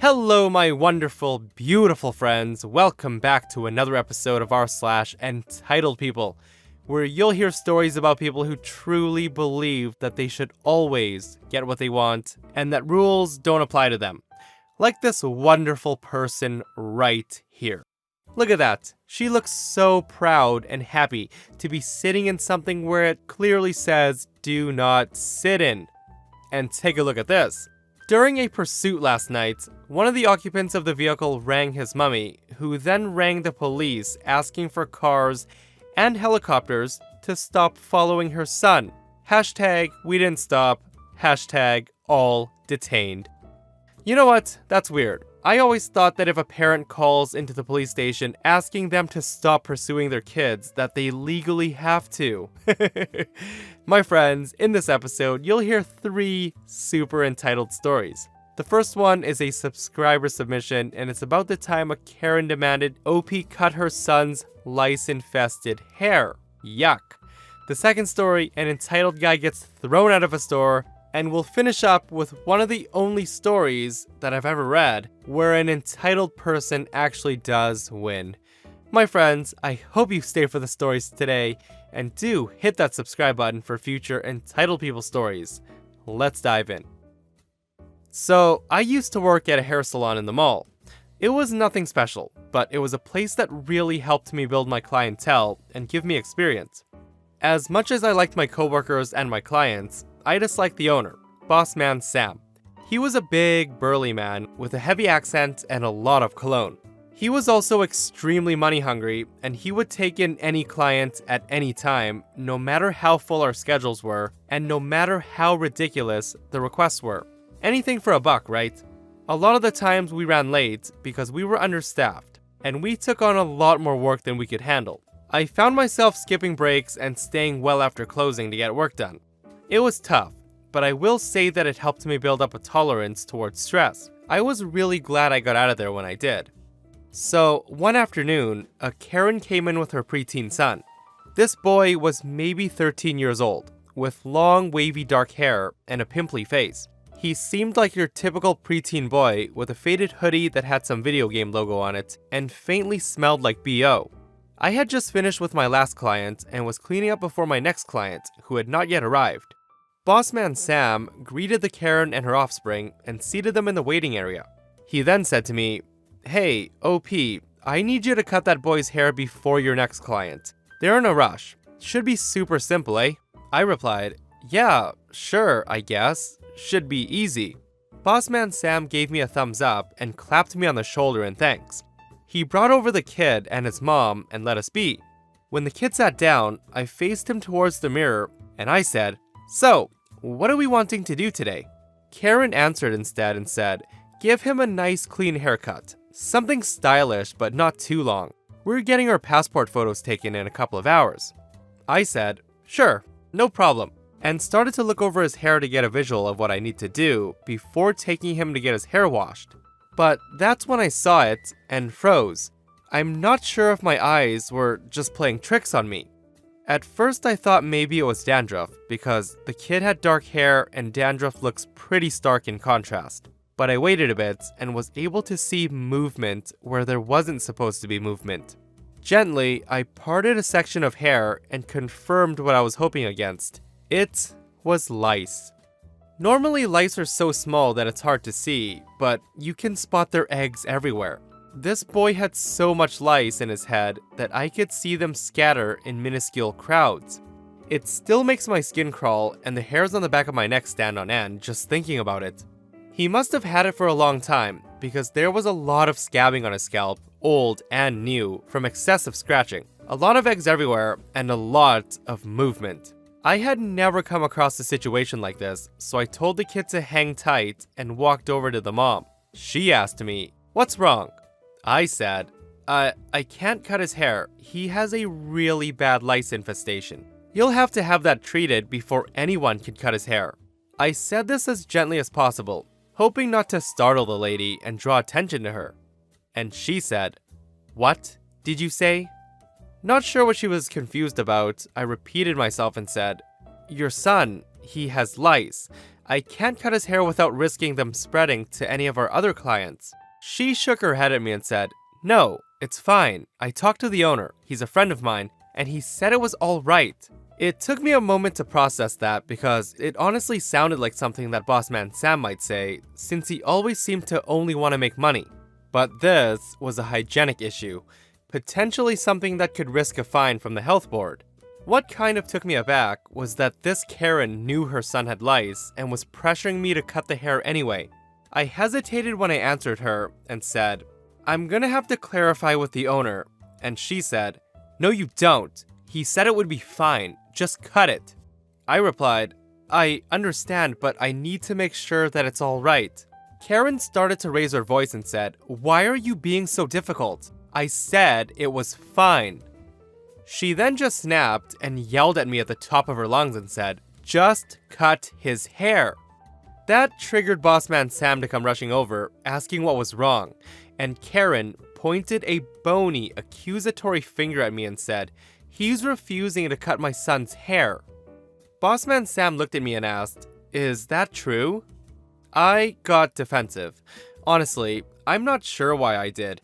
Hello, my wonderful, beautiful friends. Welcome back to another episode of r/Entitled People, where you'll hear stories about people who truly believe that they should always get what they want and that rules don't apply to them. Like this wonderful person right here. Look at that. She looks so proud and happy to be sitting in something where it clearly says, "Do not sit in." And take a look at this. During a pursuit last night, one of the occupants of the vehicle rang his mummy, who then rang the police asking for cars and helicopters to stop following her son. Hashtag we didn't stop. Hashtag all detained. You know what? That's weird. I always thought that if a parent calls into the police station asking them to stop pursuing their kids, that they legally have to. My friends, in this episode, you'll hear 3 super entitled stories. The first one is a subscriber submission, and it's about the time a Karen demanded OP cut her son's lice-infested hair. Yuck. The second story, an entitled guy gets thrown out of a store, and we'll finish up with one of the only stories that I've ever read where an entitled person actually does win. My friends, I hope you stay for the stories today, and do hit that subscribe button for future Entitled People stories. Let's dive in. So, I used to work at a hair salon in the mall. It was nothing special, but it was a place that really helped me build my clientele and give me experience. As much as I liked my coworkers and my clients, I disliked the owner, boss man Sam. He was a big, burly man with a heavy accent and a lot of cologne. He was also extremely money hungry, and he would take in any client at any time, no matter how full our schedules were, and no matter how ridiculous the requests were. Anything for a buck, right? A lot of the times we ran late because we were understaffed, and we took on a lot more work than we could handle. I found myself skipping breaks and staying well after closing to get work done. It was tough, but I will say that it helped me build up a tolerance towards stress. I was really glad I got out of there when I did. So, one afternoon, a Karen came in with her preteen son. This boy was maybe 13 years old, with long wavy dark hair and a pimply face. He seemed like your typical preteen boy with a faded hoodie that had some video game logo on it and faintly smelled like BO. I had just finished with my last client and was cleaning up before my next client, who had not yet arrived. Bossman Sam greeted the Karen and her offspring and seated them in the waiting area. He then said to me, "Hey, OP, I need you to cut that boy's hair before your next client. They're in a rush. Should be super simple, eh?" I replied, "Yeah, sure, I guess. Should be easy." Bossman Sam gave me a thumbs up and clapped me on the shoulder in thanks. He brought over the kid and his mom and let us be. When the kid sat down, I faced him towards the mirror and I said, "So, what are we wanting to do today?" Karen answered instead and said, "Give him a nice clean haircut. Something stylish but not too long. We're getting our passport photos taken in a couple of hours." I said, "Sure, no problem," and started to look over his hair to get a visual of what I need to do before taking him to get his hair washed. But that's when I saw it and froze. I'm not sure if my eyes were just playing tricks on me. At first I thought maybe it was dandruff, because the kid had dark hair and dandruff looks pretty stark in contrast. But I waited a bit and was able to see movement where there wasn't supposed to be movement. Gently, I parted a section of hair and confirmed what I was hoping against. It was lice. Normally lice are so small that it's hard to see, but you can spot their eggs everywhere. This boy had so much lice in his head that I could see them scatter in minuscule crowds. It still makes my skin crawl and the hairs on the back of my neck stand on end just thinking about it. He must have had it for a long time because there was a lot of scabbing on his scalp, old and new, from excessive scratching. A lot of eggs everywhere and a lot of movement. I had never come across a situation like this, so I told the kid to hang tight and walked over to the mom. She asked me, "What's wrong?" I said, I can't cut his hair. He has a really bad lice infestation. You'll have to have that treated before anyone can cut his hair." I said this as gently as possible, hoping not to startle the lady and draw attention to her. And she said, "What did you say?" Not sure what she was confused about, I repeated myself and said, "Your son, he has lice. I can't cut his hair without risking them spreading to any of our other clients. She shook her head at me and said, "No, it's fine. I talked to the owner. He's a friend of mine, and he said it was all right." It took me a moment to process that because it honestly sounded like something that Bossman Sam might say, since he always seemed to only want to make money. But this was a hygienic issue, potentially something that could risk a fine from the health board. What kind of took me aback was that this Karen knew her son had lice and was pressuring me to cut the hair anyway. I hesitated when I answered her and said, "I'm gonna have to clarify with the owner," and she said, "No you don't. He said it would be fine. Just cut it." I replied, "I understand, but I need to make sure that it's all right." Karen started to raise her voice and said, "Why are you being so difficult? I said it was fine." She then just snapped and yelled at me at the top of her lungs and said, "Just cut his hair." That triggered Bossman Sam to come rushing over, asking what was wrong, and Karen pointed a bony, accusatory finger at me and said, "He's refusing to cut my son's hair." Bossman Sam looked at me and asked, "Is that true?" I got defensive. Honestly, I'm not sure why I did.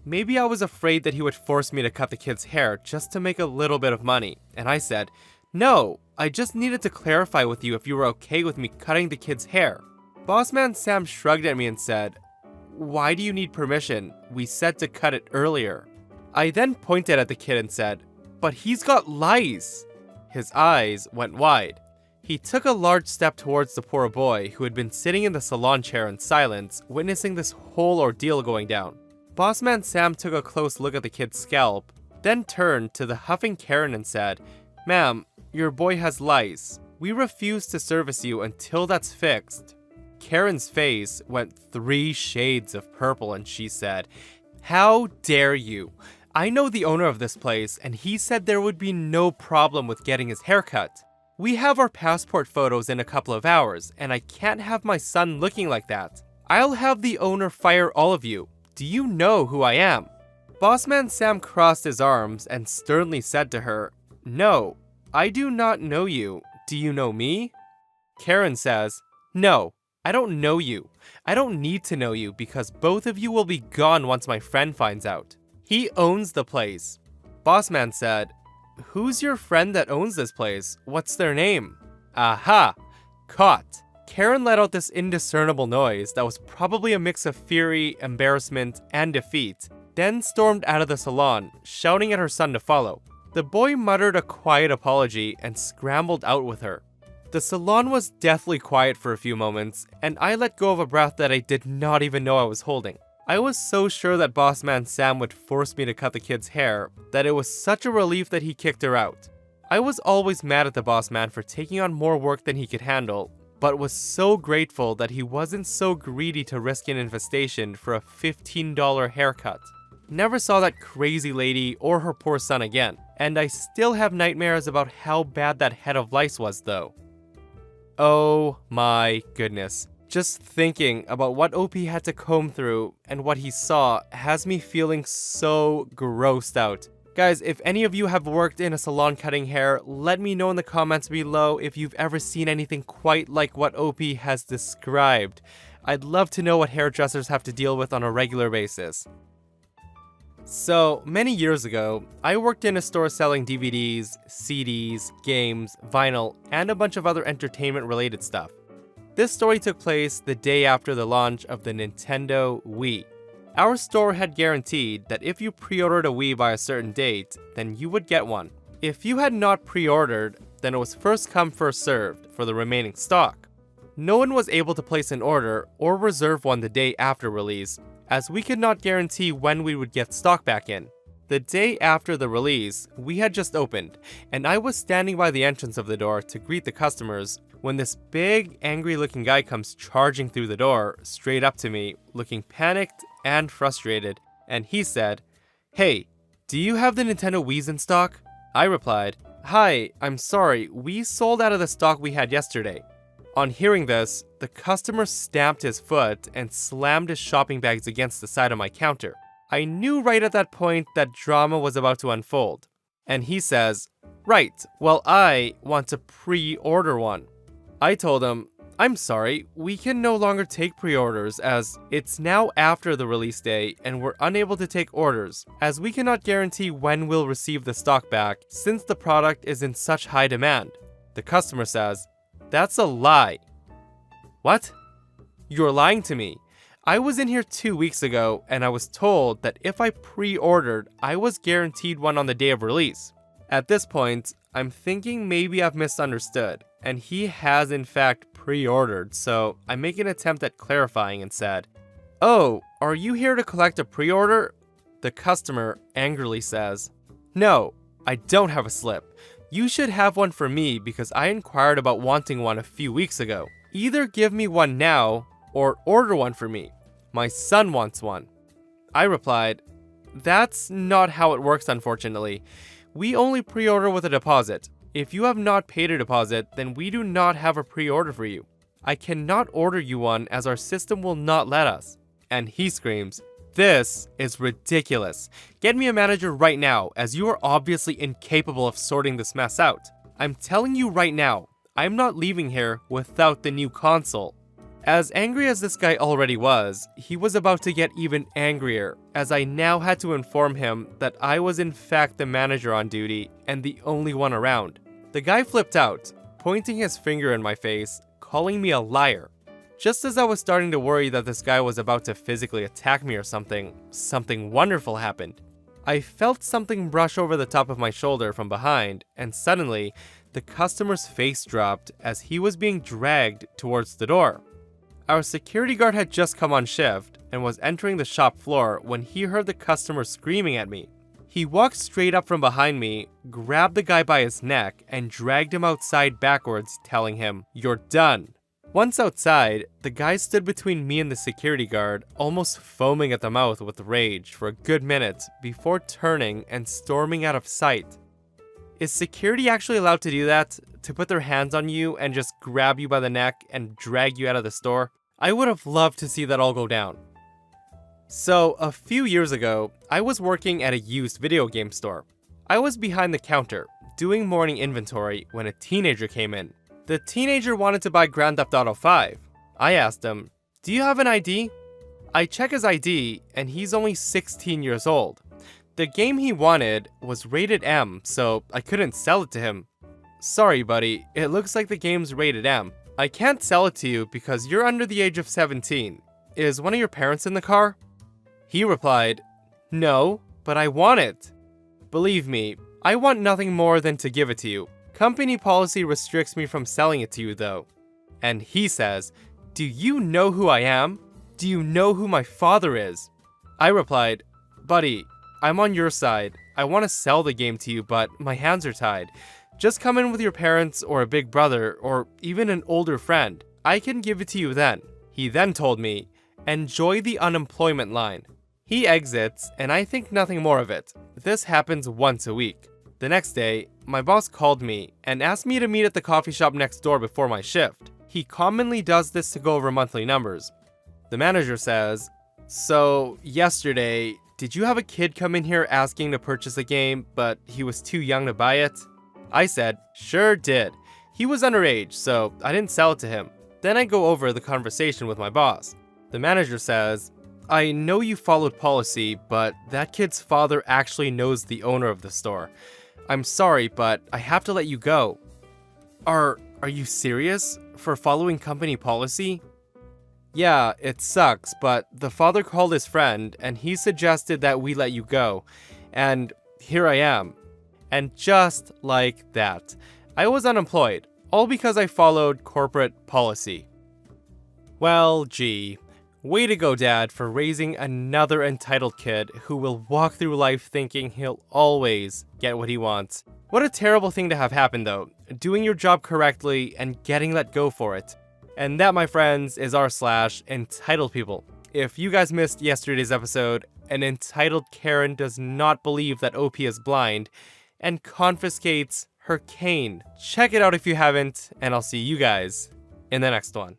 Maybe I was afraid that he would force me to cut the kid's hair just to make a little bit of money, and I said, "No, I just needed to clarify with you if you were okay with me cutting the kid's hair." Bossman Sam shrugged at me and said, "Why do you need permission? We said to cut it earlier." I then pointed at the kid and said, "But he's got lice." His eyes went wide. He took a large step towards the poor boy who had been sitting in the salon chair in silence, witnessing this whole ordeal going down. Bossman Sam took a close look at the kid's scalp, then turned to the huffing Karen and said, "Ma'am, your boy has lice. We refuse to service you until that's fixed." Karen's face went 3 shades of purple and she said, "How dare you? I know the owner of this place and he said there would be no problem with getting his hair cut. We have our passport photos in a couple of hours and I can't have my son looking like that. I'll have the owner fire all of you. Do you know who I am?" Bossman Sam crossed his arms and sternly said to her, "No, I do not know you. Do you know me?" Karen says, "No, I don't know you. I don't need to know you because both of you will be gone once my friend finds out. He owns the place." Bossman said, "Who's your friend that owns this place? What's their name?" Aha! Caught. Karen let out this indiscernible noise that was probably a mix of fury, embarrassment, and defeat, then stormed out of the salon, shouting at her son to follow. The boy muttered a quiet apology and scrambled out with her. The salon was deathly quiet for a few moments, and I let go of a breath that I did not even know I was holding. I was so sure that Bossman Sam would force me to cut the kid's hair that it was such a relief that he kicked her out. I was always mad at the boss man for taking on more work than he could handle, but was so grateful that he wasn't so greedy to risk an infestation for a $15 haircut. Never saw that crazy lady or her poor son again, and I still have nightmares about how bad that head of lice was though. Oh my goodness. Just thinking about what OP had to comb through and what he saw has me feeling so grossed out. Guys, if any of you have worked in a salon cutting hair, let me know in the comments below if you've ever seen anything quite like what OP has described. I'd love to know what hairdressers have to deal with on a regular basis. So, many years ago, I worked in a store selling DVDs, CDs, games, vinyl, and a bunch of other entertainment-related stuff. This story took place the day after the launch of the Nintendo Wii. Our store had guaranteed that if you pre-ordered a Wii by a certain date, then you would get one. If you had not pre-ordered, then it was first come first served for the remaining stock. No one was able to place an order or reserve one the day after release, as we could not guarantee when we would get stock back in. The day after the release, we had just opened, and I was standing by the entrance of the door to greet the customers when this big, angry-looking guy comes charging through the door straight up to me, looking panicked and frustrated, and he said, "Hey, do you have the Nintendo Wii's in stock?" I replied, "Hi, I'm sorry, we sold out of the stock we had yesterday." On hearing this, the customer stamped his foot and slammed his shopping bags against the side of my counter. I knew right at that point that drama was about to unfold. And he says, "Right, well I want to pre-order one." I told him, I'm sorry, we can no longer take pre-orders as it's now after the release day and we're unable to take orders, as we cannot guarantee when we'll receive the stock back since the product is in such high demand. The customer says, "That's a lie." What? You're lying to me. I was in here 2 weeks ago and I was told that if I pre-ordered, I was guaranteed one on the day of release. At this point, I'm thinking maybe I've misunderstood, and he has in fact pre-ordered, so I make an attempt at clarifying and said, "Oh, are you here to collect a pre-order?" The customer angrily says, "No, I don't have a slip. You should have one for me because I inquired about wanting one a few weeks ago. Either give me one now or order one for me. My son wants one." I replied, "That's not how it works, unfortunately. We only pre-order with a deposit. If you have not paid a deposit, then we do not have a pre-order for you. I cannot order you one as our system will not let us." And he screams, "This is ridiculous. Get me a manager right now, as you are obviously incapable of sorting this mess out. I'm telling you right now, I'm not leaving here without the new console." As angry as this guy already was, he was about to get even angrier, as I now had to inform him that I was in fact the manager on duty and the only one around. The guy flipped out, pointing his finger in my face, calling me a liar. Just as I was starting to worry that this guy was about to physically attack me or something wonderful happened. I felt something brush over the top of my shoulder from behind, and suddenly, the customer's face dropped as he was being dragged towards the door. Our security guard had just come on shift and was entering the shop floor when he heard the customer screaming at me. He walked straight up from behind me, grabbed the guy by his neck, and dragged him outside backwards, telling him, "You're done." Once outside, the guy stood between me and the security guard, almost foaming at the mouth with rage for a good minute before turning and storming out of sight. Is security actually allowed to do that? To put their hands on you and just grab you by the neck and drag you out of the store? I would have loved to see that all go down. So, a few years ago, I was working at a used video game store. I was behind the counter, doing morning inventory when a teenager came in. The teenager wanted to buy Grand Theft Auto 5. I asked him, "Do you have an ID?" I check his ID, and he's only 16 years old. The game he wanted was rated M, so I couldn't sell it to him. "Sorry, buddy, it looks like the game's rated M. I can't sell it to you because you're under the age of 17. Is one of your parents in the car?" He replied, "No, but I want it." Believe me, I want nothing more than to give it to you. Company policy restricts me from selling it to you though. And he says, "Do you know who I am? Do you know who my father is?" I replied, "Buddy, I'm on your side. I want to sell the game to you, but my hands are tied. Just come in with your parents or a big brother or even an older friend. I can give it to you then." He then told me, "Enjoy the unemployment line." He exits and I think nothing more of it. This happens once a week. The next day, my boss called me and asked me to meet at the coffee shop next door before my shift. He commonly does this to go over monthly numbers. The manager says, "So, yesterday, did you have a kid come in here asking to purchase a game, but he was too young to buy it?" I said, "Sure did. He was underage, so I didn't sell it to him." Then I go over the conversation with my boss. The manager says, "I know you followed policy, but that kid's father actually knows the owner of the store. I'm sorry, but I have to let you go." Are you serious? For following company policy? "Yeah, it sucks, but the father called his friend and he suggested that we let you go. And here I am." And just like that, I was unemployed, all because I followed corporate policy. Well, gee. Way to go, Dad, for raising another entitled kid who will walk through life thinking he'll always get what he wants. What a terrible thing to have happen, though, doing your job correctly and getting let go for it. And that, my friends, is r/entitled people. If you guys missed yesterday's episode, an entitled Karen does not believe that OP is blind and confiscates her cane. Check it out if you haven't, and I'll see you guys in the next one.